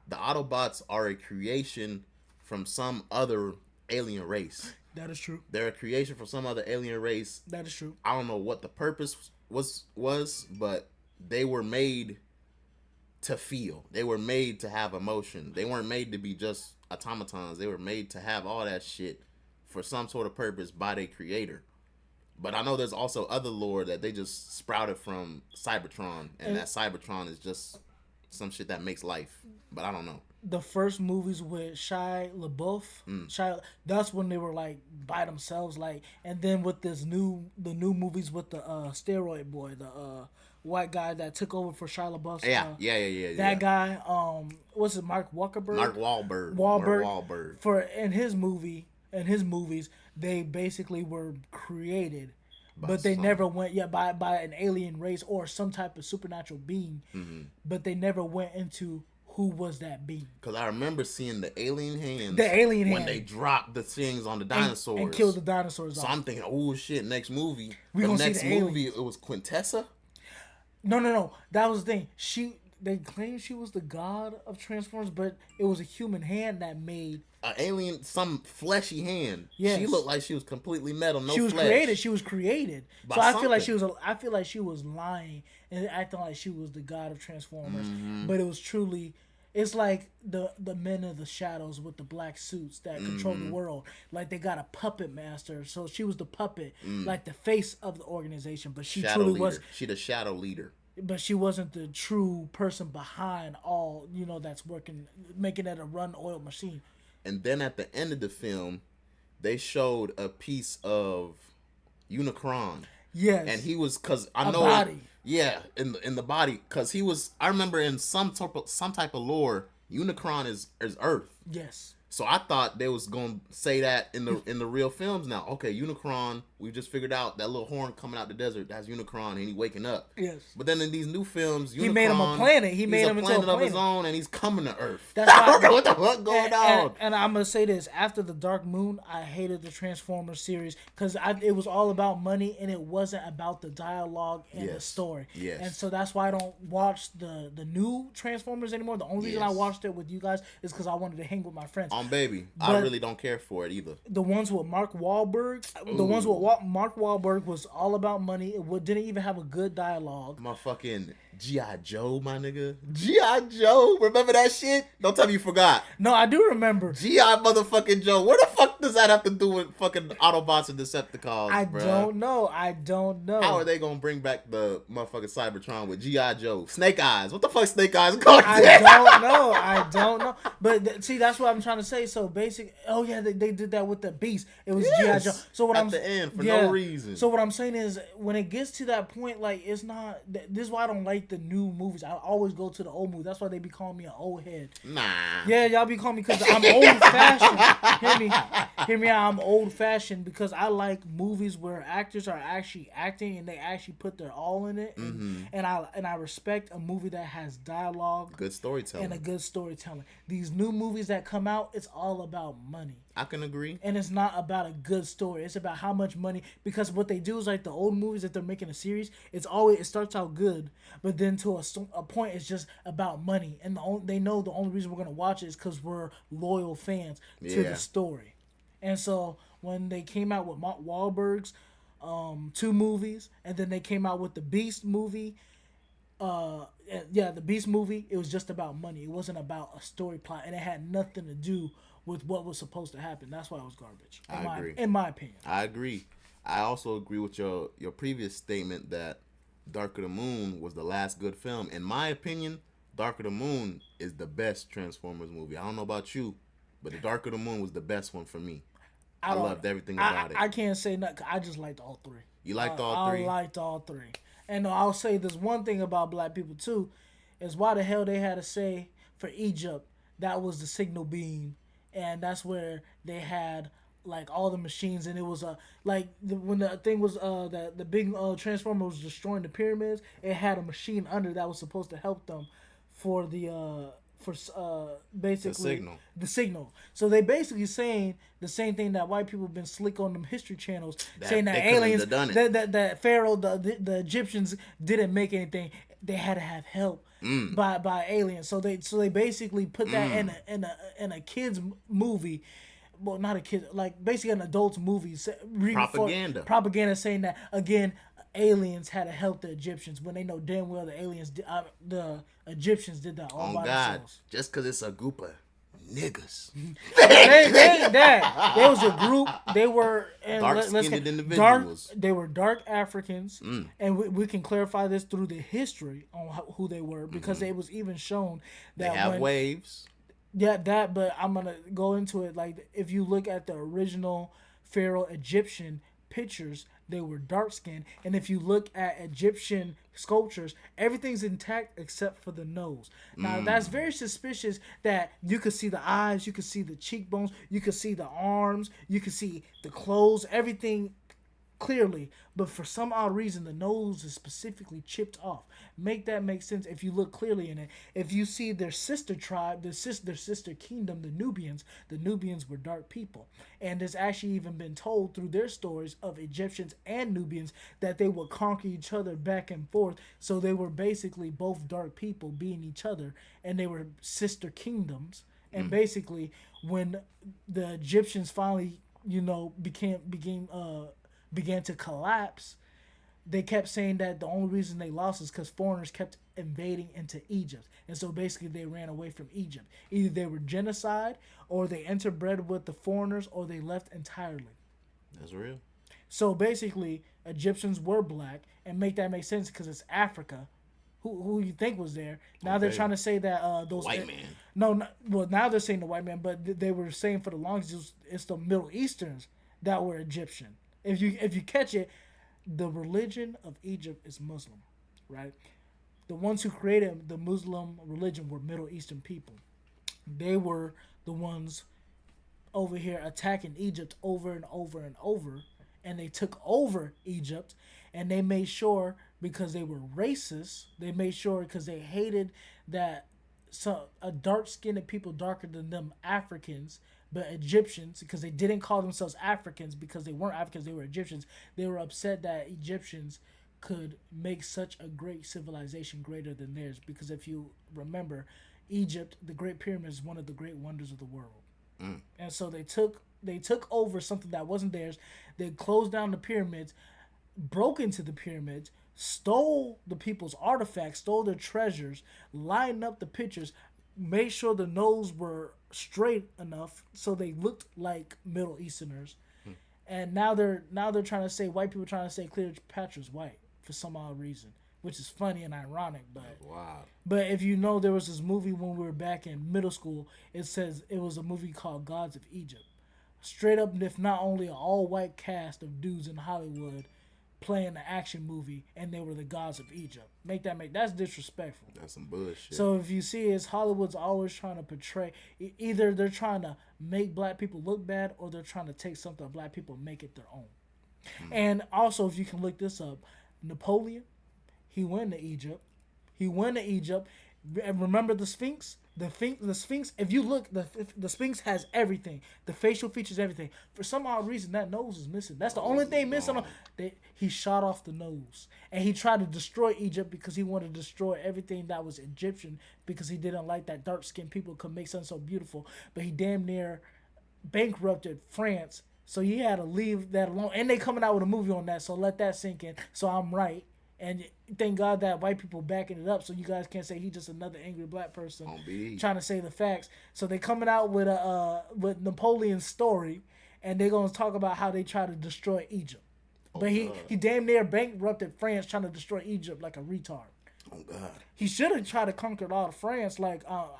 D: The Autobots are a creation from some other alien race.
C: That is true.
D: They're a creation from some other alien race.
C: That is true.
D: I don't know what the purpose was, but they were made to feel. They were made to have emotion. They weren't made to be just automatons. They were made to have all that shit for some sort of purpose by their creator. But I know there's also other lore that they just sprouted from Cybertron, and that Cybertron is just some shit that makes life. But I don't know.
C: The first movies with Shia LaBeouf, that's when they were like by themselves, like, and then with the new movies with the steroid boy, the white guy that took over for Shia LaBeouf's
D: Yeah.
C: that guy, what's it, Mark Wahlberg?
D: Mark Wahlberg.
C: Wahlberg. For in his movies, they basically were created, but they never went by an alien race or some type of supernatural being, but they never went into who was that being. Because
D: I remember seeing the alien hands. When they dropped the things on the dinosaurs.
C: And killed the dinosaurs
D: So
C: off.
D: I'm thinking, oh shit, next movie.
C: We gonna see
D: next
C: the
D: movie,
C: aliens.
D: it was Quintessa?
C: No. That was the thing. They claimed she was the god of Transformers, but it was a human hand that made
D: An alien, some fleshy hand.
C: Yes.
D: She looked like she was completely metal, no
C: she was
D: flesh.
C: created. She was created.
D: By
C: So I feel like
D: something.
C: I feel like she was lying and acting like she was the god of Transformers,
D: Mm-hmm.
C: but it was truly It's like the men of the shadows with the black suits that control the world. Like they got a puppet master, so she was the puppet, like the face of the organization. But she
D: Shadow
C: truly
D: leader.
C: was.
D: She the shadow leader.
C: But she wasn't the true person behind all. That's working, making it a run-oiled machine.
D: And then at the end of the film, they showed a piece of Unicron.
C: Yes.
D: And he was, cause I
C: A
D: know,
C: body.
D: yeah, in the body, cause he was. I remember in some type of lore, Unicron is Earth.
C: Yes.
D: So I thought they was gonna say that in the real films now. Okay, Unicron, we just figured out that little horn coming out the desert. That's Unicron, and he waking up.
C: Yes.
D: But then in these new films, Unicron,
C: He made him a planet. He made him into a
D: planet of his
C: planet.
D: own, and he's coming to Earth.
C: That's why.
D: What the fuck going on?
C: And I'm gonna say this: after the Dark Moon, I hated the Transformers series because it was all about money and it wasn't about the dialogue and the
D: Yes.
C: story.
D: Yes.
C: And so that's why I don't watch the new Transformers anymore. The only reason I
D: Yes.
C: watched it with you guys is because I wanted to hang with my friends.
D: Baby, I
C: But-
D: really don't care for it either.
C: The ones with Mark Wahlberg, Mark Wahlberg was all about money. It didn't even have a good dialogue.
D: My fucking G.I. Joe, my nigga. G.I. Joe, remember that shit? Don't tell me you forgot.
C: No, I do remember.
D: G.I. motherfucking Joe. Where the fuck does that have to do with fucking Autobots and Decepticons,
C: I
D: bruh?
C: don't know. I don't know.
D: How are they gonna bring back the motherfucking Cybertron with G.I. Joe? Snake Eyes. What the fuck Snake Eyes going
C: I don't know. But see, that's what I'm trying to say. So basic. Oh yeah, they did that with the Beast. It was
D: Yes.
C: G.I. Joe. So what
D: At
C: I'm
D: the end, for no reason.
C: So what I'm saying is, when it gets to that point, like it's not. This is why I don't like the new movies. I always go to the old movies. That's why they be calling me an old head.
D: Nah.
C: Yeah, y'all be calling me because I'm old fashioned. Hear me out. I'm old fashioned because I like movies where actors are actually acting and they actually put their all in it. And I respect a movie that has dialogue
D: Good storytelling.
C: and a good storytelling. These new movies that come out, it's all about money.
D: I can agree.
C: And it's not about a good story. It's about how much money. Because what they do is like the old movies, if they're making a series, it starts out good, but then to a point, it's just about money. And they know the only reason we're gonna watch it is because we're loyal fans to
D: Yeah.
C: the story. And so when they came out with Mark Wahlberg's 2 movies, and then they came out with the Beast movie. The Beast movie, it was just about money. It wasn't about a story plot, and it had nothing to do with what was supposed to happen. That's why it was garbage.
D: I agree.
C: In my opinion.
D: I agree. I also agree with your previous statement that Dark of the Moon was the last good film. In my opinion, Dark of the Moon is the best Transformers movie. I don't know about you, but the Dark of the Moon was the best one for me. I loved everything about it.
C: I can't say nothing. 'Cause I just liked all 3.
D: You liked all 3?
C: I liked all 3. And I'll say this one thing about black people too, is why the hell they had to say for Egypt that was the signal beam, and that's where they had like all the machines, and it was when the thing was that the big transformer was destroying the pyramids, it had a machine under that was supposed to help them for the basically the signal. So they basically saying the same thing that white people have been slick on them history channels, saying that aliens, that Pharaoh, the Egyptians didn't make anything. They had to have help by aliens. So they basically put that in a kids movie. Well, not a kid, like basically an adult's movie. Propaganda saying that again. Aliens had to help the Egyptians when they know damn well the Egyptians did that all by themselves.
D: Just because it's a group of niggas.
C: they ain't that. There was a group. They were
D: Dark-skinned individuals.
C: They were dark Africans, and we can clarify this through the history on who they were because it was even shown that
D: they have waves.
C: Yeah, but I'm gonna go into it. Like if you look at the original Pharaoh Egyptian pictures, they were dark skinned, and if you look at Egyptian sculptures, everything's intact except for the nose. Now that's very suspicious that you could see the eyes, you could see the cheekbones, you could see the arms, you could see the clothes, everything clearly, but for some odd reason the nose is specifically chipped off. Make sense if you look clearly in it. If you see their sister tribe, their sister kingdom, the Nubians were dark people, and it's actually even been told through their stories of Egyptians and Nubians that they would conquer each other back and forth. So they were basically both dark people being each other, and they were sister kingdoms. And basically, when the Egyptians finally, began to collapse, they kept saying that the only reason they lost is because foreigners kept invading into Egypt. And so basically they ran away from Egypt. Either they were genocide, or they interbred with the foreigners, or they left entirely.
D: That's real.
C: So basically, Egyptians were black, and make that make sense because it's Africa. Who you think was there? Now they're
D: Okay.
C: trying to say that those
D: White man.
C: No, well now they're saying the white man, but they were saying for the longest it's the Middle Easterns that were Egyptian. If you catch it, the religion of Egypt is Muslim, right? The ones who created the Muslim religion were Middle Eastern people. They were the ones over here attacking Egypt over and over and over, and they took over Egypt, and they made sure because they were racist. They made sure because they hated that a dark-skinned people darker than them Africans, but Egyptians, because they didn't call themselves Africans because they weren't Africans, they were Egyptians. They were upset that Egyptians could make such a great civilization greater than theirs, because if you remember, Egypt, the Great Pyramid is one of the great wonders of the world. And so they took over something that wasn't theirs. They closed down the pyramids, broke into the pyramids, stole the people's artifacts, stole their treasures, lined up the pictures, made sure the nose were straight enough so they looked like Middle Easterners. And now they're trying to say, white people trying to say Cleopatra's white for some odd reason, which is funny and ironic.
D: Wow.
C: But if you know, there was this movie when we were back in middle school. It says it was a movie called Gods of Egypt. Straight up, if not only an all-white cast of dudes in Hollywood playing an action movie, and they were the gods of Egypt. That's disrespectful.
D: That's some bullshit.
C: So if you see, is Hollywood's always trying to portray, either they're trying to make black people look bad, or they're trying to take something of black people and make it their own. And also, if you can look this up, Napoleon, he went to Egypt. And remember the Sphinx? The Sphinx, if you look, the Sphinx has everything. The facial features, everything. For some odd reason, that nose is missing. That's the only thing missing. He shot off the nose. And he tried to destroy Egypt because he wanted to destroy everything that was Egyptian, because he didn't like that dark-skinned people could make something so beautiful. But he damn near bankrupted France, so he had to leave that alone. And they coming out with a movie on that, so let that sink in. So I'm right. And thank God that white people backing it up, so you guys can't say he's just another angry black person trying to say the facts. So they coming out with with Napoleon's story, and they gonna talk about how they try to destroy Egypt. But he damn near bankrupted France trying to destroy Egypt like a retard.
D: Oh God.
C: He should have tried to conquer all of France, not all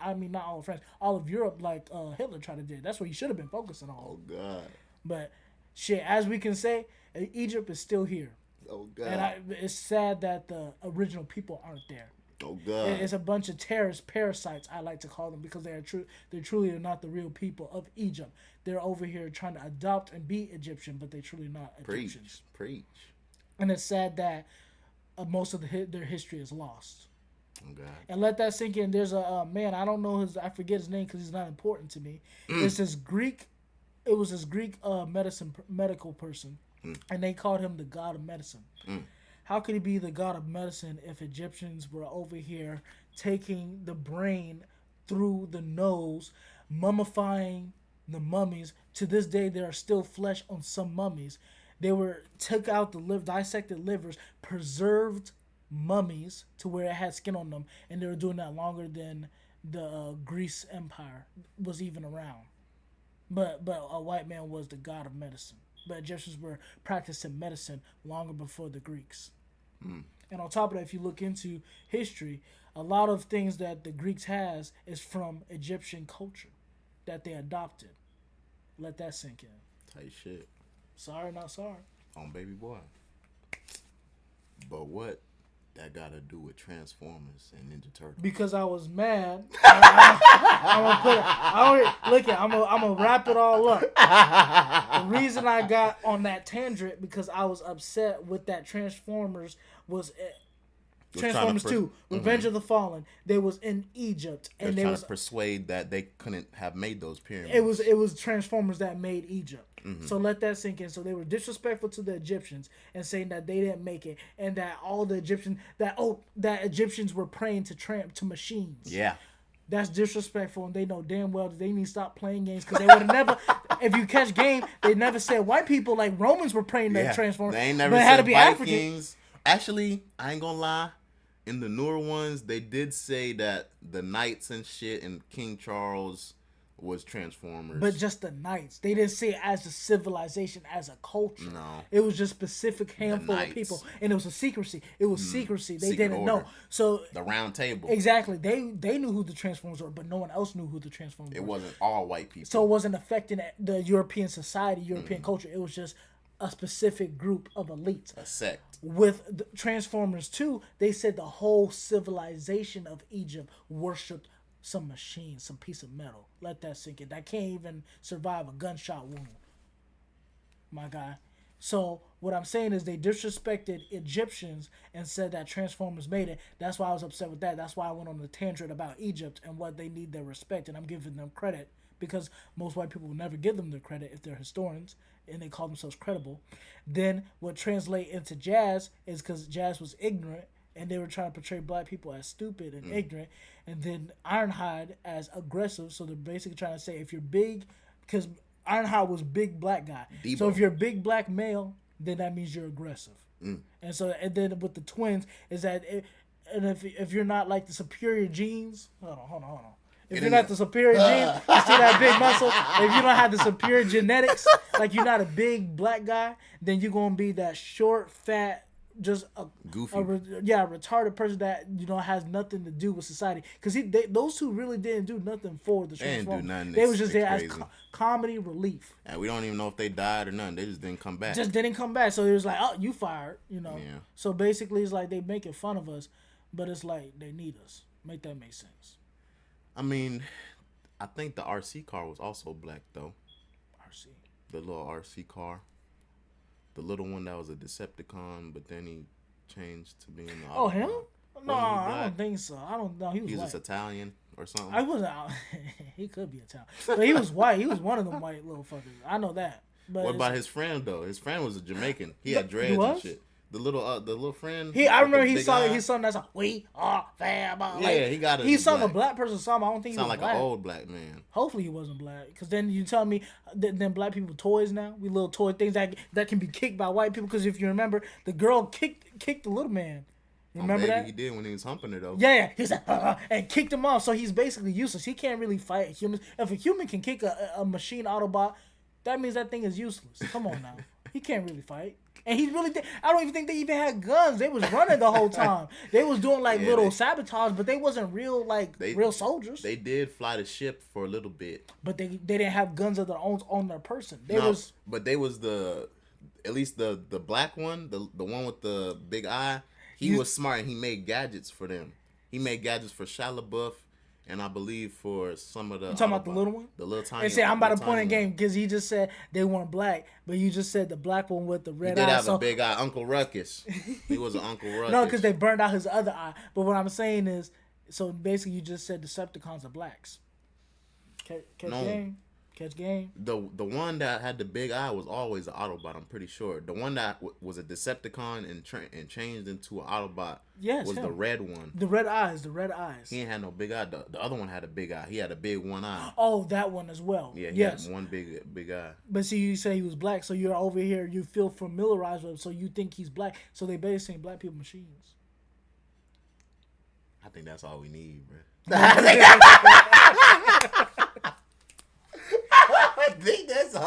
C: of France, all of Europe, like Hitler tried to do. That's what he should have been focusing on.
D: Oh God.
C: But shit, as we can say, Egypt is still here.
D: Oh God.
C: And it's sad that the original people aren't there.
D: Oh God.
C: It's a bunch of terrorist parasites, I like to call them, because they truly are not the real people of Egypt. They're over here trying to adopt and be Egyptian, but they truly not Egyptians.
D: Preach.
C: And it's sad that most of their history is lost.
D: Oh God.
C: And let that sink in. There's a man, I don't know I forget his name because he's not important to me. It's this Greek. It was this Greek medical person. And they called him the god of medicine. How could he be the god of medicine if Egyptians were over here taking the brain through the nose, mummifying the mummies? To this day, there are still flesh on some mummies. They took out the dissected livers, preserved mummies to where it had skin on them, and they were doing that longer than the Greece Empire was even around. But a white man was the god of medicine. But Egyptians were practicing medicine longer before the Greeks. And on top of that, if you look into history, a lot of things that the Greeks has is from Egyptian culture that they adopted. Let that sink in.
D: Tight shit.
C: Sorry, not sorry.
D: On baby boy. But what that got to do with Transformers and Ninja Turtles?
C: Because I was mad. I'm gonna wrap it all up. The reason I got on that tangent because I was upset with that Transformers was Transformers 2, Revenge of the Fallen. They was in Egypt, and
D: they was trying to persuade that they couldn't have made those pyramids.
C: It was Transformers that made Egypt. So let that sink in. So they were disrespectful to the Egyptians and saying that they didn't make it, and that all the Egyptians that Egyptians were praying to machines.
D: Yeah.
C: That's disrespectful, and they know damn well that they need to stop playing games, because they would have never. If you catch game, they never said white people like Romans were praying to Transformers.
D: They ain't never
C: but it
D: said
C: had to be
D: Vikings Actually, I ain't gonna lie. In the newer ones, they did say that the knights and shit and King Charles was Transformers.
C: But just the knights. They didn't say it as a civilization, as a culture.
D: No.
C: It was just specific handful of
D: knights.
C: people. And it was a secrecy. It was secrecy. They
D: Secret
C: didn't
D: order.
C: know. So
D: the Round Table.
C: exactly. They knew who the Transformers were, but no one else knew who the Transformers
D: It
C: were.
D: wasn't all white people.
C: So it wasn't affecting the European society, European culture. It was just a specific group of elites.
D: A sect.
C: With the Transformers 2, they said the whole civilization of Egypt worshipped some machine, some piece of metal. Let that sink in. That can't even survive a gunshot wound. My guy. So what I'm saying is they disrespected Egyptians and said that Transformers made it. That's why I was upset with that. That's why I went on the tangent about Egypt and what they need their respect. And I'm giving them credit because most white people will never give them their credit if they're historians and they call themselves credible. Then what translate into jazz is because jazz was ignorant and they were trying to portray black people as stupid and ignorant, and then Ironhide as aggressive. So they're basically trying to say if you're big, because Ironhide was big black guy.
D: Debo.
C: So if you're a big black male, then that means you're aggressive. And so and then with the twins is that and if you're not like the superior genes, hold on. If you're not the superior genes, you see that big muscle. If you don't have the superior genetics, like you're not a big black guy, then you're gonna be that short, fat, just a
D: Goofy.
C: retarded person that has nothing to do with society. Because those two really didn't do nothing for the
D: They didn't do
C: Transformers.
D: nothing.
C: They was just
D: They
C: there as
D: crazy.
C: comedy relief.
D: And we don't even know if they died or nothing. They just didn't come back.
C: Just didn't come back. So it was like, oh, you fired.
D: Yeah.
C: So basically, it's like they making fun of us, but it's like they need us. Make that make sense.
D: I mean, I think the RC car was also black though.
C: RC.
D: The little RC car. The little one that was a Decepticon, but then he changed to being an
C: Oh, him?
D: Autobot.
C: No,
D: Wasn't he
C: I
D: black?
C: don't think so. I don't know. He was
D: He was
C: white.
D: just Italian or something.
C: I wasn't. He could be Italian, but he was white. He was one of them white little fuckers. I know that. But
D: What
C: it's-
D: about his friend though? His friend was a Jamaican. He had dreads and
C: was?
D: shit. The little friend.
C: I
D: with the
C: remember he
D: big
C: saw
D: eye,
C: his son. That's like we are family.
D: Yeah, he got it.
C: He saw a
D: black.
C: black person. Saw him. I don't think he
D: Sound
C: was
D: like
C: black.
D: an old black man.
C: Hopefully he wasn't black. Because then you tell me then black people toys now. We little toy things that can be kicked by white people. Because if you remember, the girl kicked the little man. Remember
D: Maybe
C: that?
D: he did when he was humping her though.
C: Yeah. He's like, and kicked him off. So he's basically useless. He can't really fight humans. If a human can kick a machine Autobot, that means that thing is useless. Come on now. He can't really fight. And he really did. I don't even think they even had guns. They was running the whole time. They was doing like
D: Yeah,
C: little
D: they-
C: sabotage, but they wasn't real real soldiers.
D: They did fly the ship for a little bit.
C: But they didn't have guns of their own on their person. They
D: No,
C: was
D: but they was at least the black one, the one with the big eye. He was smart and he made gadgets for them. He made gadgets for Shia LaBeouf and I believe for some of the.
C: You talking about the little one?
D: The little tiny.
C: They say I'm about to
D: little
C: point in
D: tiny
C: game because he just said they weren't black, but you just said the black one with the
D: He
C: red
D: did
C: eye.
D: have
C: So
D: a big eye, Uncle Ruckus. He was an Uncle Ruckus.
C: no, because they burned out his other eye. But what I'm saying is, so basically you just said Decepticons are blacks. Catch
D: No.
C: game. Catch game.
D: The one that had the big eye was always an Autobot. I'm pretty sure. The one that was a Decepticon and changed into an Autobot
C: Yes,
D: was
C: him.
D: the red one.
C: The red eyes. The red eyes.
D: He ain't had no big eye. The other one had a big eye. He had a big one eye.
C: Oh, that one as well.
D: Yeah, he
C: yes.
D: had one big eye.
C: But see, you say he was black, so you're over here. You feel familiarized with him, so you think he's black. So they basically saying black people machines.
D: I think that's all we need, bro. I think that's all.